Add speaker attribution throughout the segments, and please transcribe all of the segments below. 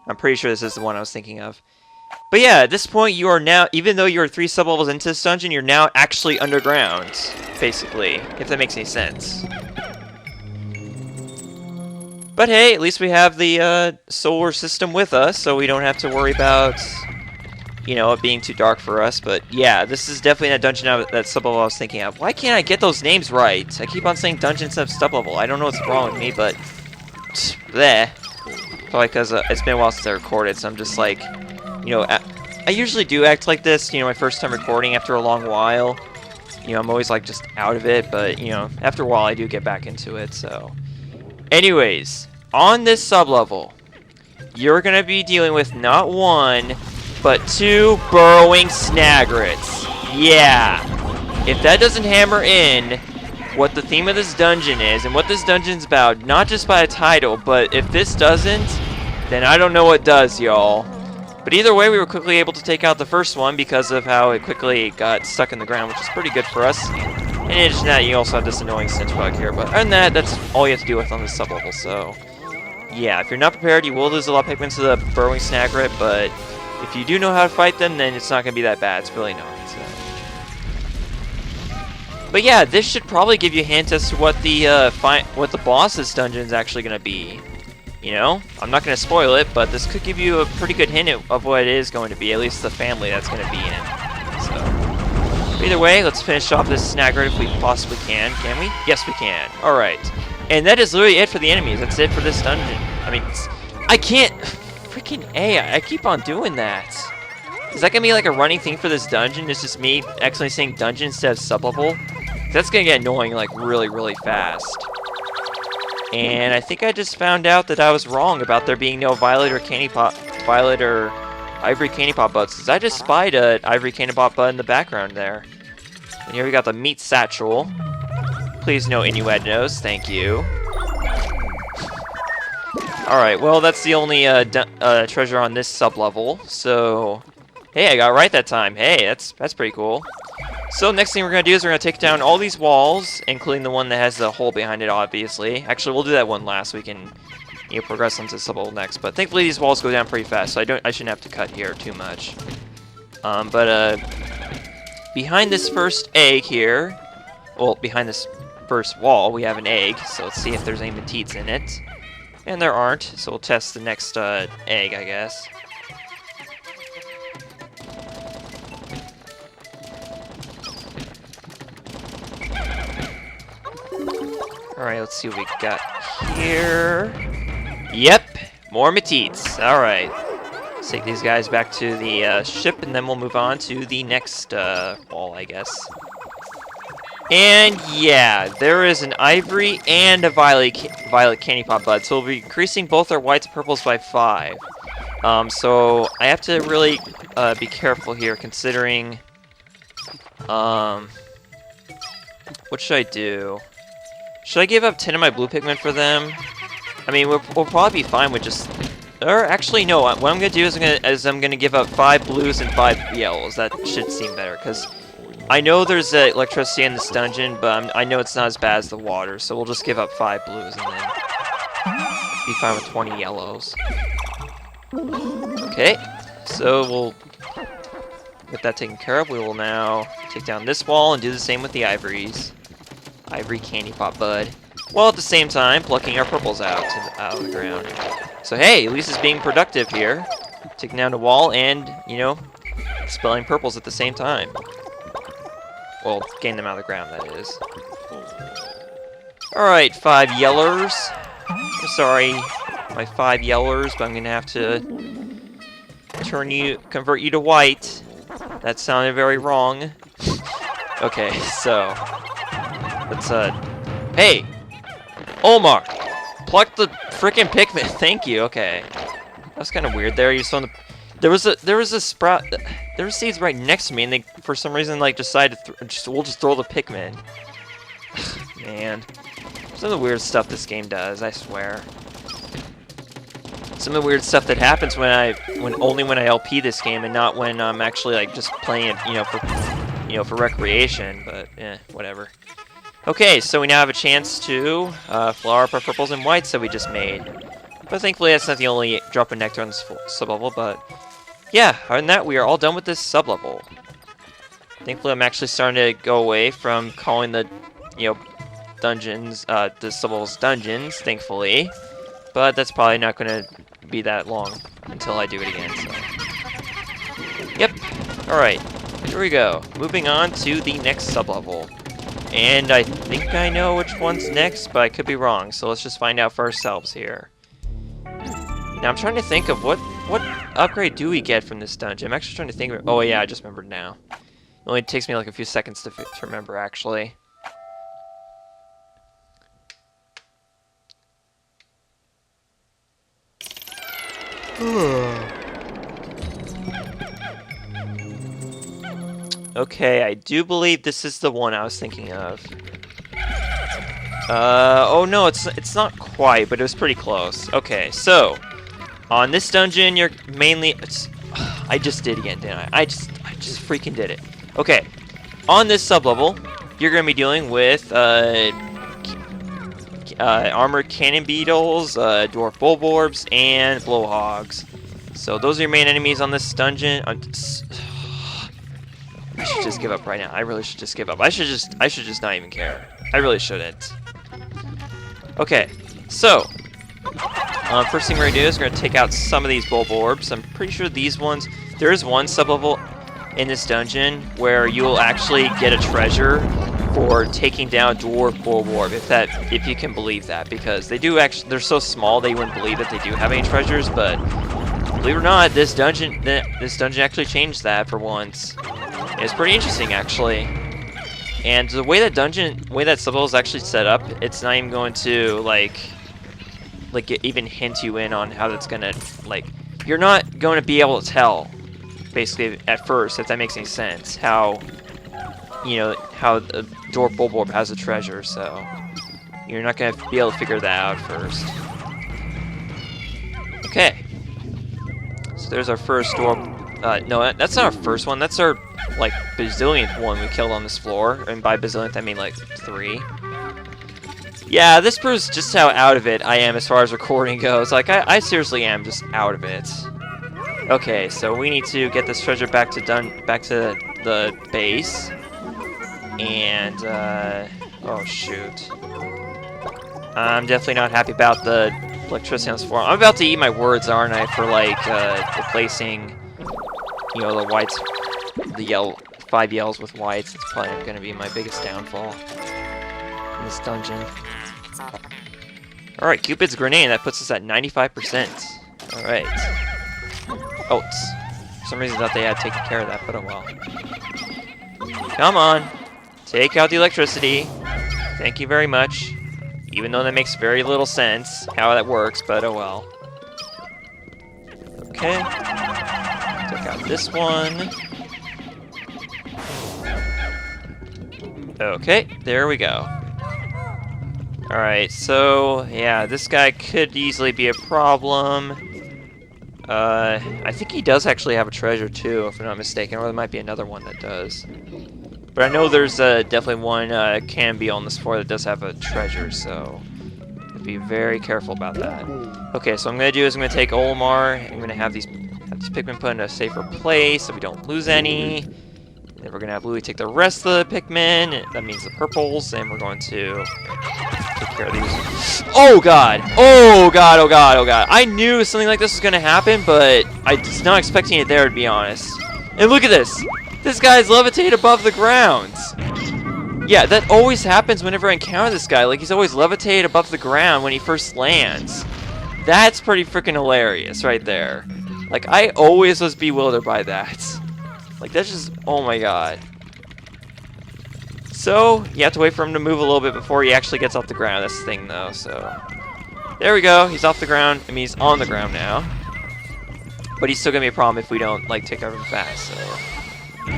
Speaker 1: I'm pretty sure this is the one I was thinking of. But yeah, at this point you are now, even though you're 3 sublevels into this dungeon, you're now actually underground, basically, if that makes any sense. But hey, at least we have the solar system with us, so we don't have to worry about, you know, it being too dark for us. But yeah, this is definitely that dungeon that sublevel I was thinking of. Why can't I get those names right? I keep on saying dungeon instead of sublevel. I don't know what's wrong with me, but bleh. Probably because it's been a while since I recorded, so I'm just like, you know, I usually do act like this, you know, my first time recording after a long while. You know, I'm always like just out of it, but you know, after a while I do get back into it, so. Anyways, on this sublevel, you're going to be dealing with not one, but 2 burrowing Snagrets. Yeah. If that doesn't hammer in what the theme of this dungeon is, and what this dungeon's about, not just by a title, but if this doesn't, then I don't know what does, y'all. But either way, we were quickly able to take out the first one because of how it quickly got stuck in the ground, which is pretty good for us. And in addition to that, you also have this annoying cinch bug here, but other than that, that's all you have to deal with on this sublevel, so. Yeah, if you're not prepared, you will lose a lot of Pikmin to the burrowing Snagret, but if you do know how to fight them, then it's not going to be that bad. It's really not, so. But yeah, this should probably give you a hint as to what the boss's dungeon is actually going to be. You know, I'm not going to spoil it, but this could give you a pretty good hint of what it is going to be, at least the family that's going to be in it. So, either way, let's finish off this Snagret if we possibly can. Can we? Yes, we can. Alright. And that is literally it for the enemies. That's it for this dungeon. I mean, I can't... Freaking A, I keep on doing that. Is that going to be like a running thing for this dungeon? It's just me accidentally saying dungeon instead of sublevel? That's going to get annoying, like, really, really fast. And I think I just found out that I was wrong about there being no violet or ivory candy pop buds, because I just spied an ivory candy pop bud in the background there. And here we got the meat satchel. Please no innuendos, thank you. Alright, well that's the only treasure on this sublevel, so... Hey, I got it right that time. Hey, that's pretty cool. So next thing we're going to do is we're going to take down all these walls, including the one that has the hole behind it, obviously. Actually, we'll do that one last. We can, you know, progress onto sublevel next. But thankfully these walls go down pretty fast, so I shouldn't have to cut here too much. Behind this first egg here, well, behind this first wall, we have an egg. So let's see if there's any mateats in it. And there aren't, so we'll test the next egg, I guess. Alright, let's see what we got here. Yep, more mateats. Alright. Let's take these guys back to the ship, and then we'll move on to the next wall, I guess. And yeah, there is an ivory and a violet candy pop bud, so we'll be increasing both our whites and purples by 5. So I have to really be careful here, considering... what should I do? Should I give up 10 of my blue Pikmin for them? I mean, we'll probably be fine with just... Or actually, no. What I'm going to do is I'm gonna give up 5 blues and 5 yellows. That should seem better, because I know there's electricity in this dungeon, but I know it's not as bad as the water, so we'll just give up 5 blues and then be fine with 20 yellows. Okay, so we'll get that taken care of. We will now take down this wall and do the same with the ivories. Ivory candy pop bud, while at the same time plucking our purples out of the ground. So hey, at least it's being productive here, taking down the wall and, you know, expelling purples at the same time. Well, getting them out of the ground, that is. Alright, 5 yellers. I'm sorry, my 5 yellers, but I'm gonna have to convert you to white. That sounded very wrong. Okay, so let's hey, Omar, pluck the frickin' Pikmin. Thank you. Okay, that was kind of weird. There, you saw the. There was a sprout. There were seeds right next to me, and they for some reason like decided we'll just throw the Pikmin. Man, some of the weird stuff this game does. I swear. Some of the weird stuff that happens when I LP this game and not when I'm actually like just playing it, for recreation. But whatever. Okay, so we now have a chance to flower up our purples and whites that we just made. But thankfully that's not the only drop of nectar on this sublevel, but yeah, other than that, we are all done with this sublevel. Thankfully I'm actually starting to go away from calling the, dungeons, the sublevels dungeons, thankfully. But that's probably not going to be that long until I do it again, so. Yep, alright, here we go. Moving on to the next sublevel. And I think I know which one's next, but I could be wrong, so let's just find out for ourselves here. Now I'm trying to think of what upgrade do we get from this dungeon. I'm actually trying to think of it. Oh yeah, I just remembered now. It only takes me like a few seconds to remember, actually. Okay, I do believe this is the one I was thinking of. Oh no, it's not quite, but it was pretty close. Okay, so on this dungeon, you're mainly. I just did again, didn't I? I just freaking did it. Okay, on this sublevel, you're gonna be dealing with armored cannon beetles, dwarf bulborbs, and blowhogs. So those are your main enemies on this dungeon. I should just give up right now. I really should just give up. I should just not even care. I really shouldn't. Okay, so first thing we're gonna do is we're gonna take out some of these bulborbs. I'm pretty sure these ones. There is one sublevel in this dungeon where you will actually get a treasure for taking down dwarf bulborb, if you can believe that, because they do actually. They're so small they wouldn't believe that they do have any treasures, but believe it or not, this dungeon actually changed that for once. It's pretty interesting, actually. And the way that sublevel is actually set up, it's not even going to like even hint you in on how that's gonna you're not going to be able to tell, basically at first, if that makes any sense, how the dwarf bulborb has a treasure. So you're not going to be able to figure that out first. Okay. So there's our first dwarf. No, that's not our first one. That's our bazillionth one we killed on this floor, and by bazillionth I mean 3. Yeah, this proves just how out of it I am as far as recording goes. I seriously am just out of it. Okay, so we need to get this treasure back to the base, and oh shoot, I'm definitely not happy about the electricity on this floor. I'm about to eat my words, aren't I, for replacing the whites. The 5 yells with whites. It's probably going to be my biggest downfall in this dungeon. Alright, Cupid's grenade. That puts us at 95%. Alright. Oh, for some reason I thought they had taken care of that, but oh well. Come on. Take out the electricity. Thank you very much. Even though that makes very little sense how that works, but oh well. Okay. Take out this one. Okay, there we go. Alright, so, yeah, this guy could easily be a problem. I think he does actually have a treasure, too, if I'm not mistaken, or there might be another one that does. But I know there's definitely one can be on this floor that does have a treasure, so be very careful about that. Okay, so what I'm going to do is I'm going to take Olimar, I'm going to have these Pikmin put in a safer place so we don't lose any. Then we're going to have Louie take the rest of the Pikmin, that means the purples, and we're going to take care of these. Oh god! Oh god, oh god, oh god. I knew something like this was going to happen, but I was not expecting it there, to be honest. And look at this! This guy's levitated above the ground! Yeah, that always happens whenever I encounter this guy. He's always levitated above the ground when he first lands. That's pretty freaking hilarious right there. I always was bewildered by that. That's just, oh my god. So, you have to wait for him to move a little bit before he actually gets off the ground. That's the thing, though, so. There we go. He's off the ground. I mean, he's on the ground now. But he's still going to be a problem if we don't, take care of him fast, so.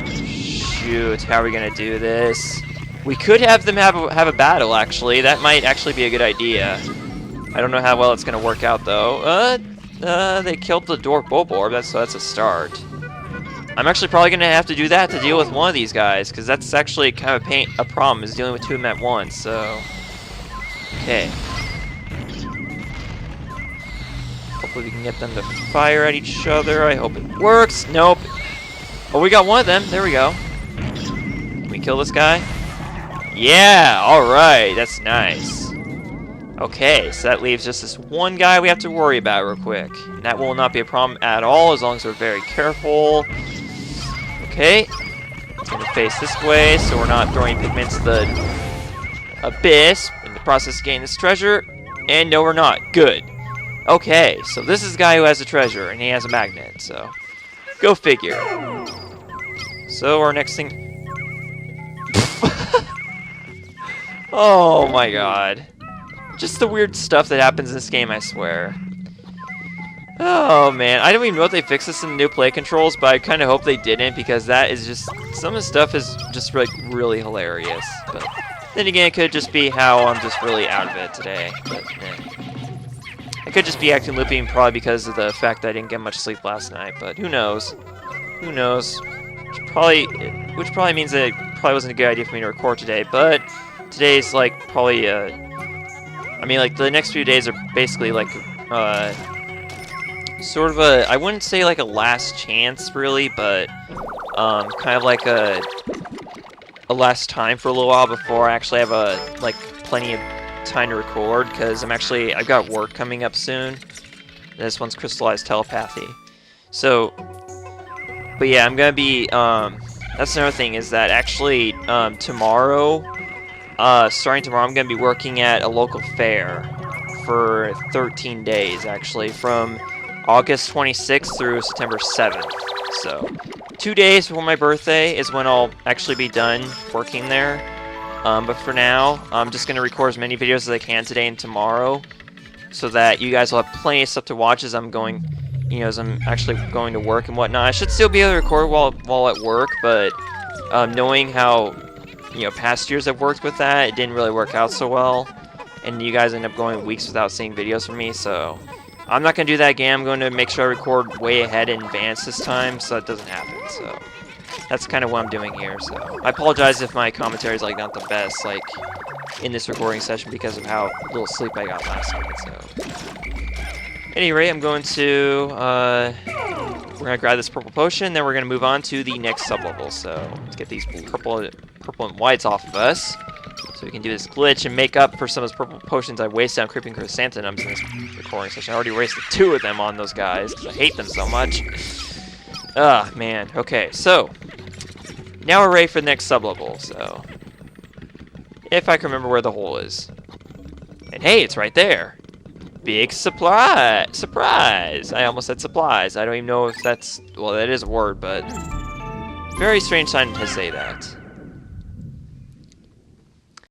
Speaker 1: Shoot, how are we going to do this? We could have them have a battle, actually. That might actually be a good idea. I don't know how well it's going to work out, though. They killed the dwarf bulborb, so that's a start. I'm actually probably going to have to do that to deal with one of these guys, because that's actually kind of a problem, is dealing with 2 of them at once, so. Okay. Hopefully we can get them to fire at each other. I hope it works. Nope. Oh, we got one of them. There we go. Can we kill this guy? Yeah, alright. That's nice. Okay, so that leaves just this one guy we have to worry about real quick. And that will not be a problem at all as long as we're very careful. Okay. I'm going to face this way so we're not throwing Pikmin to the abyss in the process of getting this treasure. And no, we're not. Good. Okay, so this is the guy who has the treasure, and he has a magnet, so go figure. So our next thing... Oh my god. Just the weird stuff that happens in this game, I swear. Oh man, I don't even know if they fixed this in the new play controls, but I kind of hope they didn't, because that is just... Some of the stuff is just like really hilarious. But then again, it could just be how I'm just really out of it today. But, I could just be acting loopy, probably because of the fact that I didn't get much sleep last night, but who knows? Who knows? Which probably means that it probably wasn't a good idea for me to record today, but today's like probably I mean, like the next few days are basically like sort of a, I wouldn't say like a last chance really, but kind of like a last time for a little while before I actually have like plenty of time to record, because I've got work coming up soon. This one's Crystallized Telepathy. So, but yeah, I'm gonna be, that's another thing, is that actually, tomorrow, starting tomorrow, I'm gonna be working at a local fair for 13 days, actually, from August 26th through September 7th. So, 2 days before my birthday is when I'll actually be done working there. But for now, I'm just going to record as many videos as I can today and tomorrow, so that you guys will have plenty of stuff to watch as I'm going, as I'm actually going to work and whatnot. I should still be able to record while at work, but knowing how, past years I've worked with that, it didn't really work out so well, and you guys end up going weeks without seeing videos from me, so I'm not going to do that again. I'm going to make sure I record way ahead in advance this time, so that doesn't happen, so... That's kind of what I'm doing here, so I apologize if my commentary is like not the best, like in this recording session, because of how little sleep I got last night. So, anyway, I'm going to we're gonna grab this purple potion, then we're gonna move on to the next sublevel. So let's get these purple and whites off of us, so we can do this glitch and make up for some of those purple potions I wasted on creeping chrysanthemums in this recording session. I already wasted 2 of them on those guys because I hate them so much. Ah, man. Okay, so now we're ready for the next sublevel, so if I can remember where the hole is. And hey, it's right there. Big surprise! I almost said supplies. I don't even know if that's, well, that is a word, but very strange time to say that.